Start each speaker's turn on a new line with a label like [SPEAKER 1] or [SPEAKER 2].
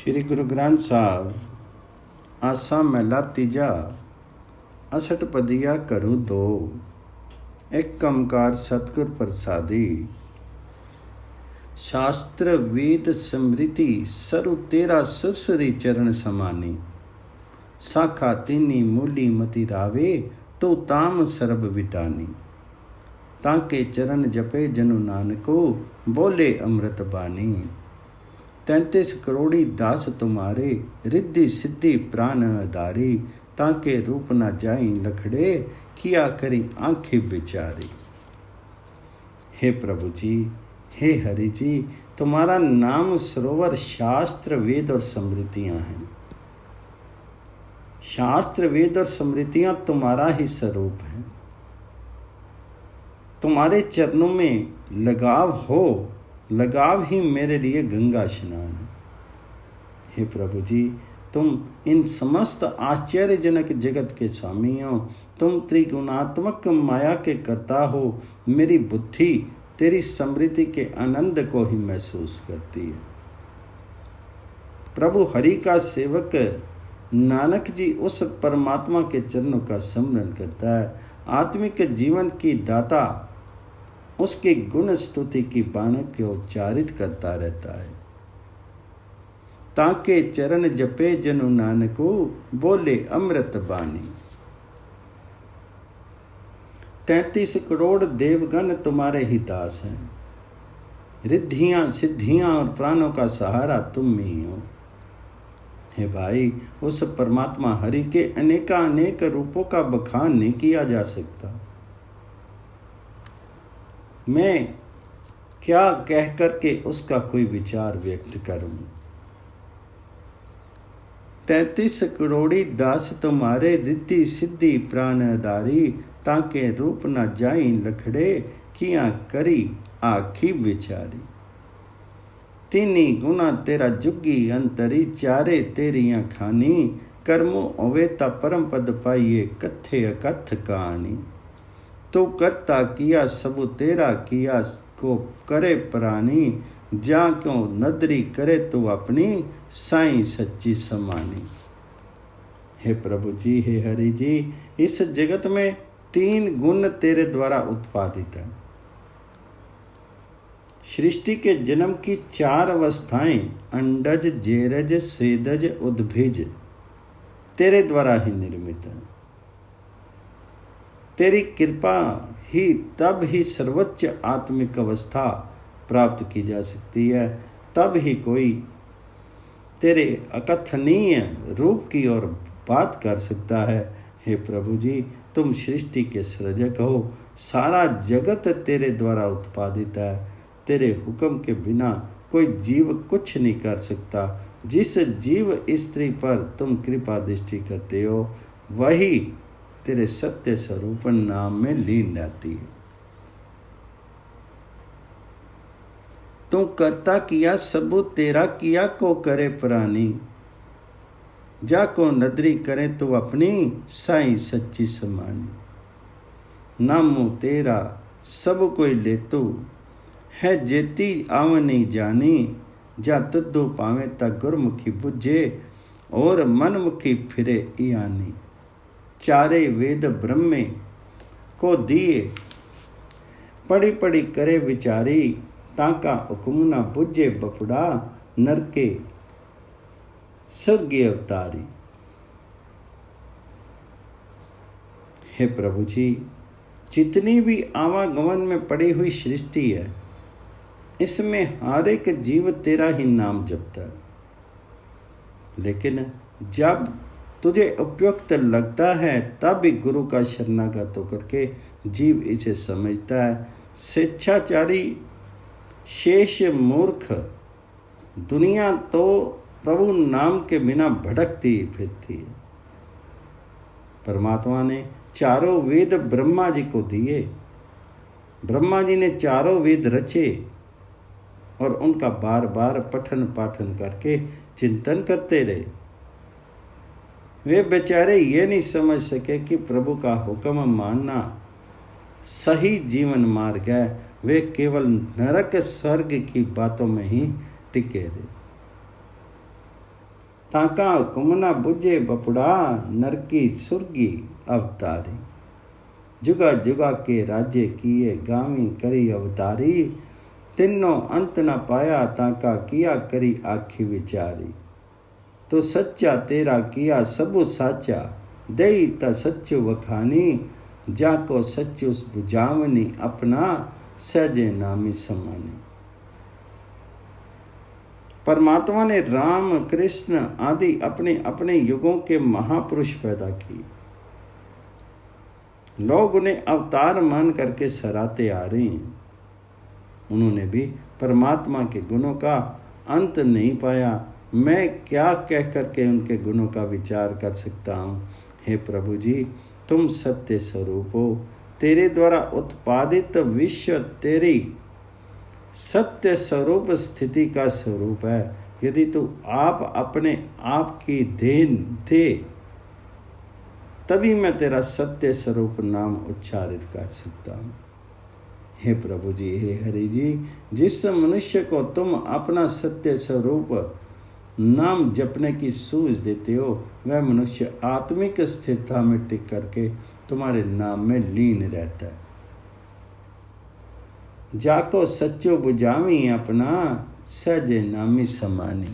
[SPEAKER 1] श्री गुरु ग्रंथ साहब आसा महला तीजा असठपदिया करू दो एक कमकार सतगुर प्रसादी। शास्त्र वेद स्मृति सरु तेरा सुरसुरी चरण समानी। साखा तीनी मूली मति रावे तो ताम सरब विटानी। ताके चरण जपे जनु नानको बोले अमृत बानी। 33 करोड़ी दास तुम्हारे रिद्धि सिद्धि प्राण आधारी। ताके रूप न जाई लखड़े किया करी आंखें बिचारी। हे प्रभु जी, हे हरि जी, तुम्हारा नाम सरोवर शास्त्र वेद और स्मृतियां हैं। शास्त्र वेद और स्मृतियां तुम्हारा ही स्वरूप है। तुम्हारे चरणों में लगाव हो, लगाव ही मेरे लिए गंगा स्नान है। हे प्रभु जी, तुम इन समस्त आश्चर्यजनक जगत के स्वामी हो। तुम त्रिगुणात्मक माया के कर्ता हो। मेरी बुद्धि तेरी स्मृति के आनंद को ही महसूस करती है। प्रभु हरि का सेवक नानक जी उस परमात्मा के चरणों का स्मरण करता है। आत्मिक जीवन की दाता उसके गुण स्तुति की बाणी को उच्चारित करता रहता है। ताके चरण जपे जनु नानको बोले अमृत बानी। 33 करोड़ देवगण तुम्हारे ही दास हैं। रिद्धियां सिद्धियां और प्राणों का सहारा तुम ही हो। हे भाई, उस परमात्मा हरि के अनेक रूपों का बखान नहीं किया जा सकता। मैं क्या कह करके उसका कोई विचार व्यक्त करूं। 33 करोड़ी दास तुम्हारे रिद्धि सिद्धि प्राण आधारी। ताके रूप न जाई लखड़े किया करी आखी विचारी। तीनी गुना तेरा जुगी अंतरी चारे तेरियां खानी। कर्मो अवेता परम पद पाइये कथे अकथ कहानी। तो करता किया सबु तेरा किया को करे प्राणी। जा क्यों नदरी करे तू अपनी साईं सच्ची समानी। हे प्रभु जी, हे हरि जी, इस जगत में 3 गुण तेरे द्वारा उत्पादित है। सृष्टि के जन्म की 4 अवस्थाएं अंडज जेरज सेदज उद्भिज तेरे द्वारा ही निर्मित है। तेरी कृपा ही तब ही सर्वोच्च आत्मिक अवस्था प्राप्त की जा सकती है। तब ही कोई तेरे अकथनीय रूप की ओर बात कर सकता है। हे प्रभु जी, तुम सृष्टि के सृजक हो। सारा जगत तेरे द्वारा उत्पादित है। तेरे हुक्म के बिना कोई जीव कुछ नहीं कर सकता। जिस जीव स्त्री पर तुम कृपा दृष्टि करते हो वही तेरे सत्य स्वरूप नाम में लीन रहती है। तू करता किया सबू तेरा किया को करे प्राणी। जा को नदरी करे तू अपनी साईं सच्ची समानी। नामो तेरा सब कोई ले तू है जेती आवनी जानी। जा तुद्धू पावे ता गुरमुखी बुझे और मनमुखी फिरे इयानी। चारे वेद ब्रह्मे को दिए पढ़ी पढ़ी करे विचारी। ताका हुक्म न बुझे बपुड़ा नरके स्वर्गीय अवतारी। हे प्रभु जी, जितनी भी आवागमन में पड़ी हुई सृष्टि है इसमें हर एक जीव तेरा ही नाम जपता है। लेकिन जब तुझे उपयुक्त लगता है तब भी गुरु का शरणागत होकर के जीव इसे समझता है। स्वेच्छाचारी शेष मूर्ख दुनिया तो प्रभु नाम के बिना भटकती फिरती है। परमात्मा ने 4 वेद ब्रह्मा जी को दिए। ब्रह्मा जी ने 4 वेद रचे और उनका बार बार पठन पाठन करके चिंतन करते रहे। वे बेचारे ये नहीं समझ सके कि प्रभु का हुक्म मानना सही जीवन मार्ग है। वे केवल नरक स्वर्ग की बातों में ही टिके रहे। ताका हुक्म न बुझे बपुड़ा, नरकी सुरगी अवतारी। जुगा जुगा के राज्य किए, गावी करी अवतारी। तिन्नों अंत न पाया, ताका किया करी आखी विचारी। तो सच्चा तेरा किया सबु साचा, दई त सच्चु वखानी। जाको सच्चु बुझावनी अपना, सहजे नामी समानी। परमात्मा ने राम कृष्ण आदि अपने अपने युगों के महापुरुष पैदा किए। लोग उन्हें अवतार मान करके सराहते आ रहे हैं। उन्होंने भी परमात्मा के गुणों का अंत नहीं पाया। मैं क्या कह करके उनके गुणों का विचार कर सकता हूँ। हे प्रभु जी, तुम सत्य स्वरूप हो। तेरे द्वारा उत्पादित विश्व तेरी सत्य स्वरूप स्थिति का स्वरूप है। यदि तू आप अपने आप की देन दे, तभी मैं तेरा सत्य स्वरूप नाम उच्चारित कर सकता हूँ। हे प्रभु जी, हे हरि जी, जिस मनुष्य को तुम अपना सत्य स्वरूप नाम जपने की सूझ देते हो, वह मनुष्य आत्मिक स्थिरता में टिक करके तुम्हारे नाम में लीन रहता है। जाको सच्चो बुझावी अपना, सहजे नामी समानी।